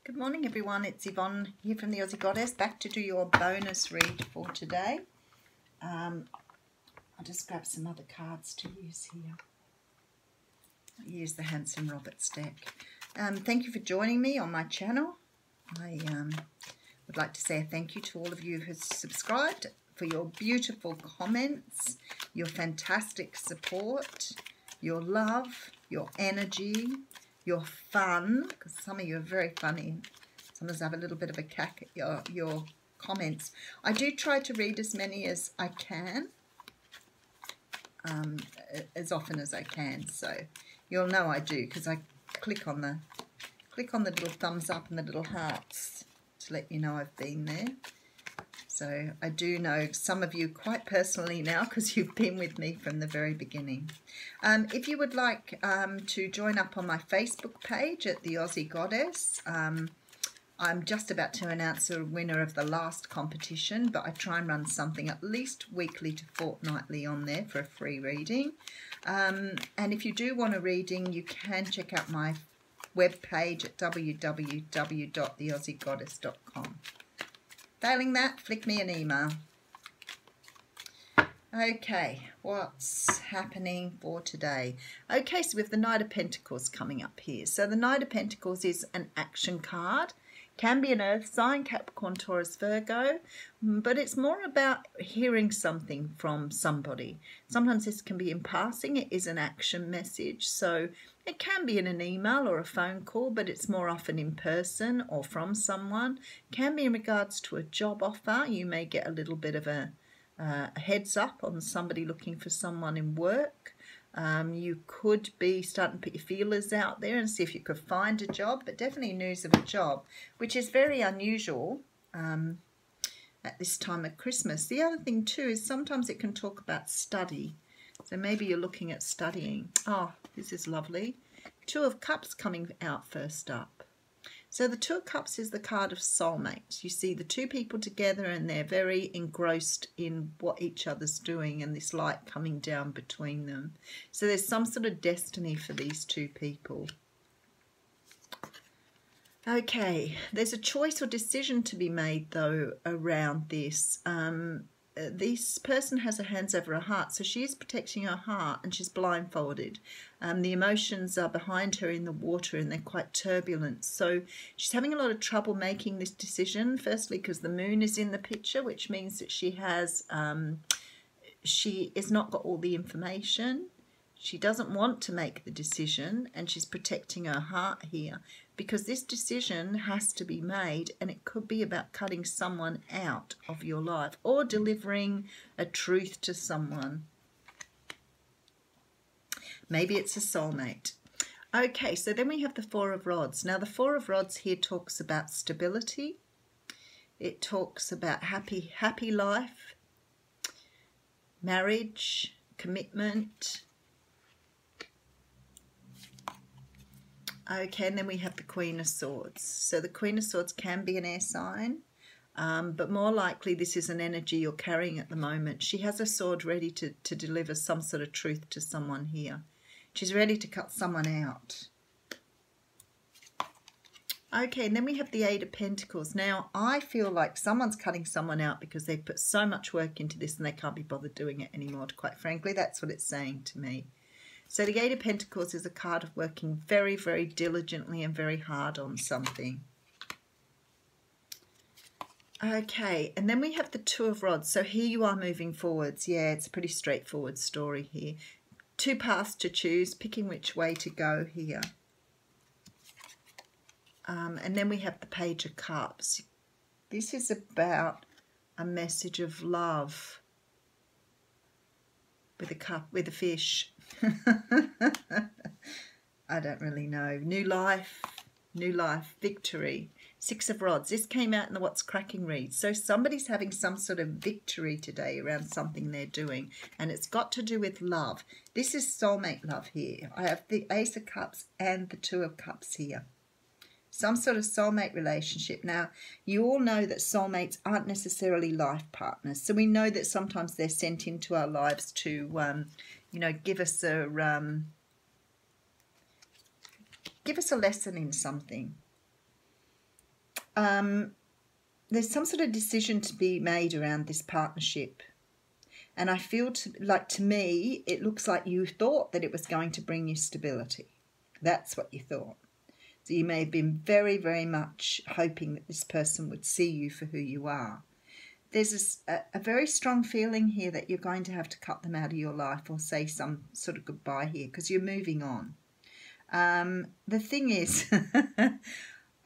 Good morning everyone, it's Yvonne here from the Aussie Goddess, back to do your bonus read for today. I'll just grab some other cards to use here. I'll use the Hanson Roberts deck. Thank you for joining me on my channel. I would like to say a thank you to all of you who have subscribed, for your beautiful comments, your fantastic support, your love, your energy, your fun, because some of you are very funny. Some of us have a little bit of a cack at your comments. I do try to read as many as I can, as often as I can. So you'll know I do, because I click on the little thumbs up and the little hearts to let you know I've been there. So I do know some of you quite personally now, because you've been with me from the very beginning. If you would like to join up on my Facebook page at the Aussie Goddess, I'm just about to announce the winner of the last competition, but I try and run something at least weekly to fortnightly on there for a free reading. And if you do want a reading, you can check out my webpage at www.theaussiegoddess.com. Failing that, flick me an email. Okay, what's happening for today? Okay, so we have the Knight of Pentacles coming up here. So the Knight of Pentacles is an action card. Can be an earth sign, Capricorn, Taurus, Virgo, but it's more about hearing something from somebody. Sometimes this can be in passing. It is an action message, so it can be in an email or a phone call, but it's more often in person or from someone. Can be in regards to a job offer. You may get a little bit of a heads up on somebody looking for someone in work. You could be starting to put your feelers out there and see if you could find a job, but definitely news of a job, which is very unusual at this time of Christmas. The other thing too is sometimes it can talk about study. So maybe you're looking at studying. Oh, this is lovely. Two of Cups coming out first up. So the Two of Cups is the card of soulmates. You see the two people together and they're very engrossed in what each other's doing and this light coming down between them. So there's some sort of destiny for these two people. Okay, there's a choice or decision to be made though around this. This person has her hands over her heart, so she is protecting her heart and she's blindfolded. The emotions are behind her in the water and they're quite turbulent. So she's having a lot of trouble making this decision, firstly because the moon is in the picture, which means that she has not got all the information. She doesn't want to make the decision and she's protecting her heart here because this decision has to be made, and it could be about cutting someone out of your life or delivering a truth to someone. Maybe it's a soulmate. Okay, so then we have the Four of Rods. Now the Four of Rods here talks about stability. It talks about happy life, marriage, commitment. Okay, and then we have the Queen of Swords. So the Queen of Swords can be an air sign, but more likely this is an energy you're carrying at the moment. She has a sword ready to deliver some sort of truth to someone here. She's ready to cut someone out. Okay, and then we have the Eight of Pentacles. Now, I feel like someone's cutting someone out because they put so much work into this and they can't be bothered doing it anymore, quite frankly. That's what it's saying to me. So the Eight of Pentacles is a card of working very, very diligently and very hard on something. Okay, and then we have the Two of Rods. So here you are moving forwards. Yeah, it's a pretty straightforward story here. Two paths to choose, picking which way to go here. And then we have the Page of Cups. This is about a message of love with a cup, with a fish. I don't really know. New life, victory. Six of Rods. This came out in the What's Cracking read. So somebody's having some sort of victory today around something they're doing, and it's got to do with love. This is soulmate love here. I have the Ace of Cups and the Two of Cups here. Some sort of soulmate relationship. Now, you all know that soulmates aren't necessarily life partners. So we know that sometimes they're sent into our lives to, you know, give us a lesson in something. there's some sort of decision to be made around this partnership. And I feel like to me, it looks like you thought that it was going to bring you stability. That's what you thought. So you may have been very, very much hoping that this person would see you for who you are. There's a very strong feeling here that you're going to have to cut them out of your life or say some sort of goodbye here because you're moving on. The thing is,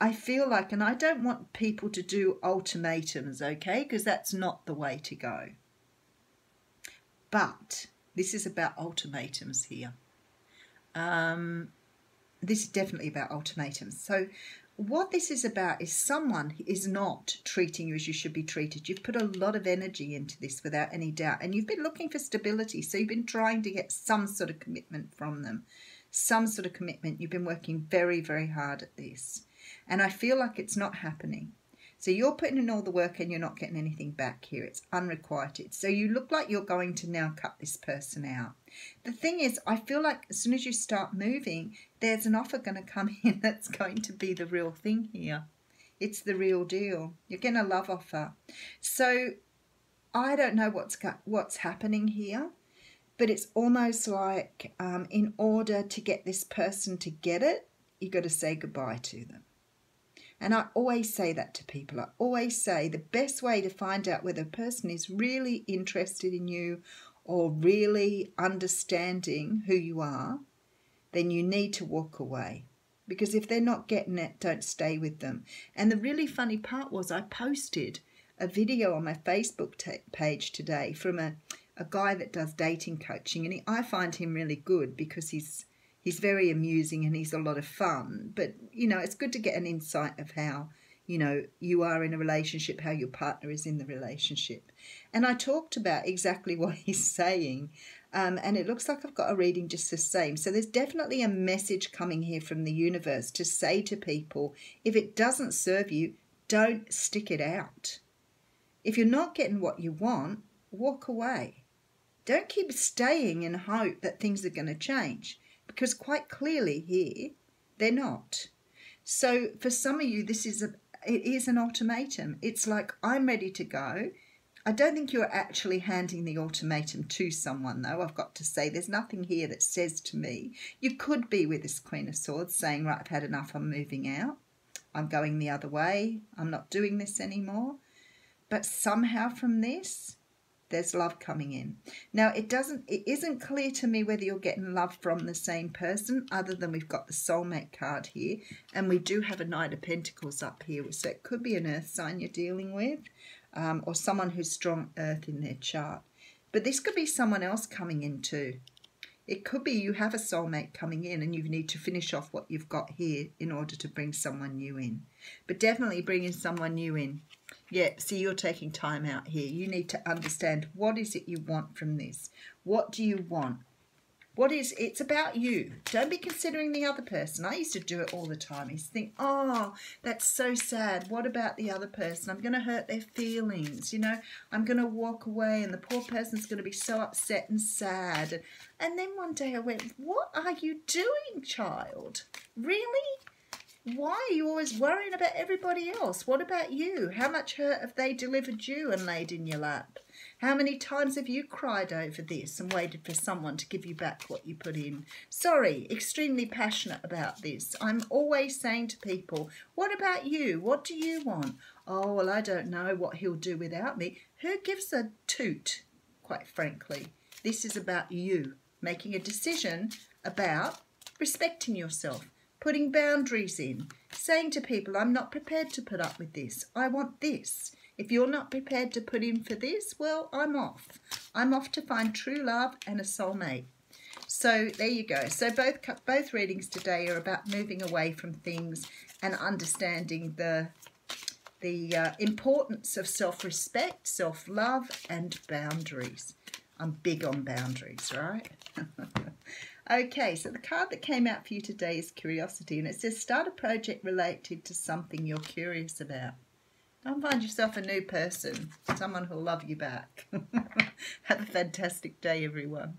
I feel like, and I don't want people to do ultimatums, okay, because that's not the way to go. But this is about ultimatums here. This is definitely about ultimatums. So what this is about is someone is not treating you as you should be treated. You've put a lot of energy into this without any doubt. And you've been looking for stability. So you've been trying to get some sort of commitment from them. Some sort of commitment. You've been working very, very hard at this. And I feel like it's not happening. So you're putting in all the work and you're not getting anything back here. It's unrequited. So you look like you're going to now cut this person out. The thing is, I feel like as soon as you start moving, there's an offer going to come in that's going to be the real thing here. It's the real deal. You're getting a love offer. So I don't know what's happening here, but it's almost like in order to get this person to get it, you've got to say goodbye to them. And I always say that to people. I always say the best way to find out whether a person is really interested in you or really understanding who you are, then you need to walk away. Because if they're not getting it, don't stay with them. And the really funny part was I posted a video on my Facebook page today from a guy that does dating coaching. And I find him really good because he's very amusing and he's a lot of fun. But, you know, it's good to get an insight of how, you know, you are in a relationship, how your partner is in the relationship. And I talked about exactly what he's saying. And it looks like I've got a reading just the same. So there's definitely a message coming here from the universe to say to people, if it doesn't serve you, don't stick it out. If you're not getting what you want, walk away. Don't keep staying in hope that things are going to change. Because quite clearly here, they're not. So for some of you, it is an ultimatum. It's like, I'm ready to go. I don't think you're actually handing the ultimatum to someone, though. I've got to say, there's nothing here that says to me. You could be with this Queen of Swords saying, right, I've had enough, I'm moving out. I'm going the other way. I'm not doing this anymore. But somehow from this, there's love coming in. Now, it isn't clear to me whether you're getting love from the same person, other than we've got the soulmate card here, and we do have a Knight of Pentacles up here, so it could be an earth sign you're dealing with, or someone who's strong earth in their chart. But this could be someone else coming in too. It could be you have a soulmate coming in and you need to finish off what you've got here in order to bring someone new in. But definitely bringing someone new in. Yeah, see, you're taking time out here. You need to understand, what is it you want from this? What do you want? It's about you. Don't be considering the other person. I used to do it all the time. I used to think, oh, that's so sad. What about the other person? I'm going to hurt their feelings. You know, I'm going to walk away and the poor person's going to be so upset and sad. And then one day I went, what are you doing, child? Really? Why are you always worrying about everybody else? What about you? How much hurt have they delivered you and laid in your lap? How many times have you cried over this and waited for someone to give you back what you put in? Sorry, extremely passionate about this. I'm always saying to people, what about you? What do you want? Oh, well, I don't know what he'll do without me. Who gives a toot, quite frankly? This is about you making a decision about respecting yourself, putting boundaries in, saying to people, I'm not prepared to put up with this. I want this. If you're not prepared to put in for this, well, I'm off. I'm off to find true love and a soulmate. So there you go. So both readings today are about moving away from things and understanding the importance of self-respect, self-love, and boundaries. I'm big on boundaries, right? Okay, so the card that came out for you today is Curiosity, and it says start a project related to something you're curious about. Don't find yourself a new person, someone who'll love you back. Have a fantastic day, everyone.